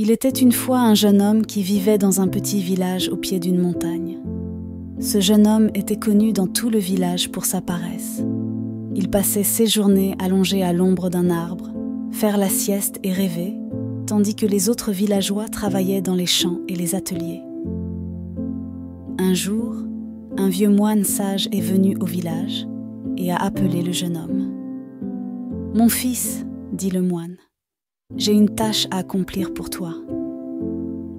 Il était une fois un jeune homme qui vivait dans un petit village au pied d'une montagne. Ce jeune homme était connu dans tout le village pour sa paresse. Il passait ses journées allongé à l'ombre d'un arbre, faire la sieste et rêver, tandis que les autres villageois travaillaient dans les champs et les ateliers. Un jour, un vieux moine sage est venu au village et a appelé le jeune homme. « Mon fils, dit le moine, j'ai une tâche à accomplir pour toi.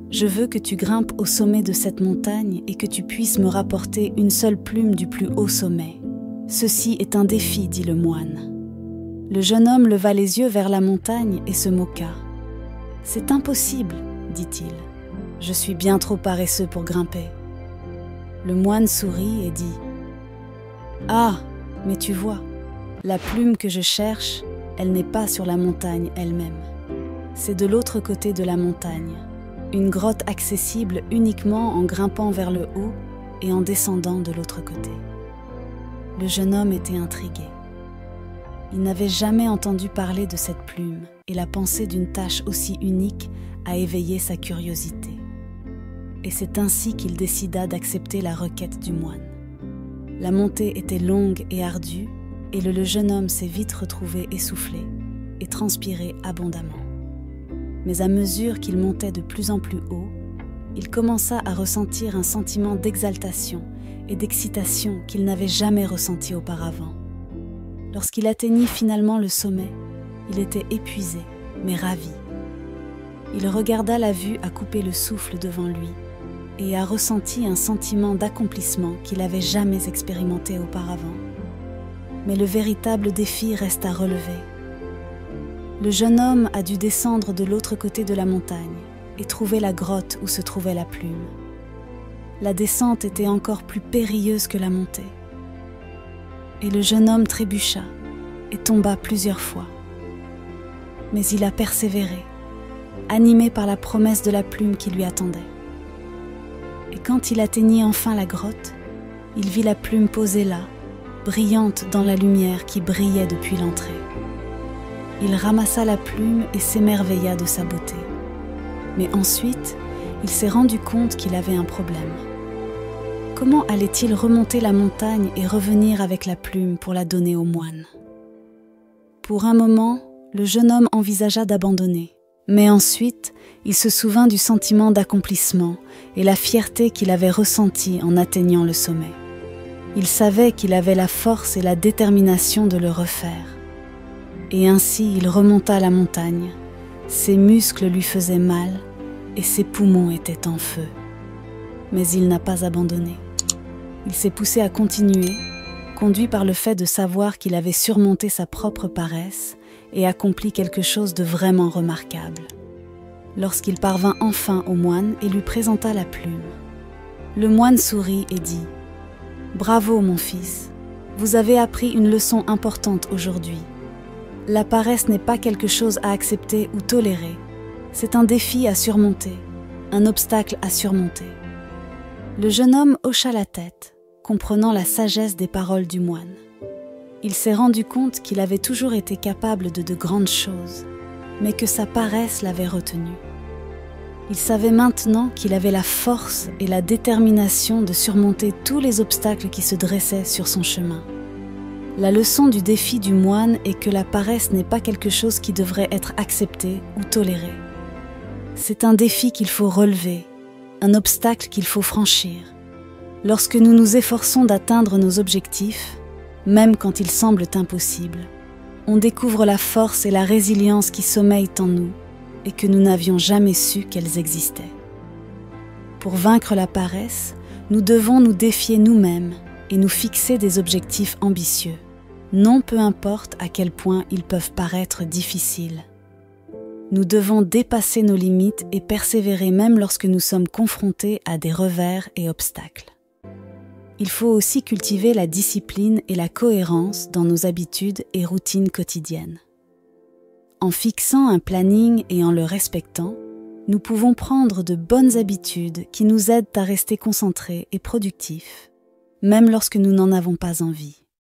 Je veux que tu grimpes au sommet de cette montagne et que tu puisses me rapporter une seule plume du plus haut sommet. Ceci est un défi, dit le moine. » Le jeune homme leva les yeux vers la montagne et se moqua. « C'est impossible, dit-il. Je suis bien trop paresseux pour grimper. » Le moine sourit et dit « Ah, mais tu vois, la plume que je cherche, elle n'est pas sur la montagne elle-même. C'est de l'autre côté de la montagne, une grotte accessible uniquement en grimpant vers le haut et en descendant de l'autre côté. » Le jeune homme était intrigué. Il n'avait jamais entendu parler de cette plume et la pensée d'une tâche aussi unique a éveillé sa curiosité. Et c'est ainsi qu'il décida d'accepter la requête du moine. La montée était longue et ardue et le jeune homme s'est vite retrouvé essoufflé et transpiré abondamment. Mais à mesure qu'il montait de plus en plus haut, il commença à ressentir un sentiment d'exaltation et d'excitation qu'il n'avait jamais ressenti auparavant. Lorsqu'il atteignit finalement le sommet, il était épuisé, mais ravi. Il regarda la vue à couper le souffle devant lui et a ressenti un sentiment d'accomplissement qu'il n'avait jamais expérimenté auparavant. Mais le véritable défi reste à relever. Le jeune homme a dû descendre de l'autre côté de la montagne et trouver la grotte où se trouvait la plume. La descente était encore plus périlleuse que la montée. Et le jeune homme trébucha et tomba plusieurs fois. Mais il a persévéré, animé par la promesse de la plume qui lui attendait. Et quand il atteignit enfin la grotte, il vit la plume posée là, brillante dans la lumière qui brillait depuis l'entrée. Il ramassa la plume et s'émerveilla de sa beauté. Mais ensuite, il s'est rendu compte qu'il avait un problème. Comment allait-il remonter la montagne et revenir avec la plume pour la donner au moine? Pour un moment, le jeune homme envisagea d'abandonner. Mais ensuite, il se souvint du sentiment d'accomplissement et la fierté qu'il avait ressentie en atteignant le sommet. Il savait qu'il avait la force et la détermination de le refaire. Et ainsi, il remonta la montagne. Ses muscles lui faisaient mal et ses poumons étaient en feu. Mais il n'a pas abandonné. Il s'est poussé à continuer, conduit par le fait de savoir qu'il avait surmonté sa propre paresse et accompli quelque chose de vraiment remarquable. Lorsqu'il parvint enfin au moine et lui présenta la plume, le moine sourit et dit « Bravo mon fils, vous avez appris une leçon importante aujourd'hui. La paresse n'est pas quelque chose à accepter ou tolérer, c'est un défi à surmonter, un obstacle à surmonter. » Le jeune homme hocha la tête, comprenant la sagesse des paroles du moine. Il s'est rendu compte qu'il avait toujours été capable de grandes choses, mais que sa paresse l'avait retenu. Il savait maintenant qu'il avait la force et la détermination de surmonter tous les obstacles qui se dressaient sur son chemin. La leçon du défi du moine est que la paresse n'est pas quelque chose qui devrait être accepté ou toléré. C'est un défi qu'il faut relever, un obstacle qu'il faut franchir. Lorsque nous nous efforçons d'atteindre nos objectifs, même quand ils semblent impossibles, on découvre la force et la résilience qui sommeillent en nous et que nous n'avions jamais su qu'elles existaient. Pour vaincre la paresse, nous devons nous défier nous-mêmes et nous fixer des objectifs ambitieux, non peu importe à quel point ils peuvent paraître difficiles. Nous devons dépasser nos limites et persévérer même lorsque nous sommes confrontés à des revers et obstacles. Il faut aussi cultiver la discipline et la cohérence dans nos habitudes et routines quotidiennes. En fixant un planning et en le respectant, nous pouvons prendre de bonnes habitudes qui nous aident à rester concentrés et productifs, même lorsque nous n'en avons pas envie.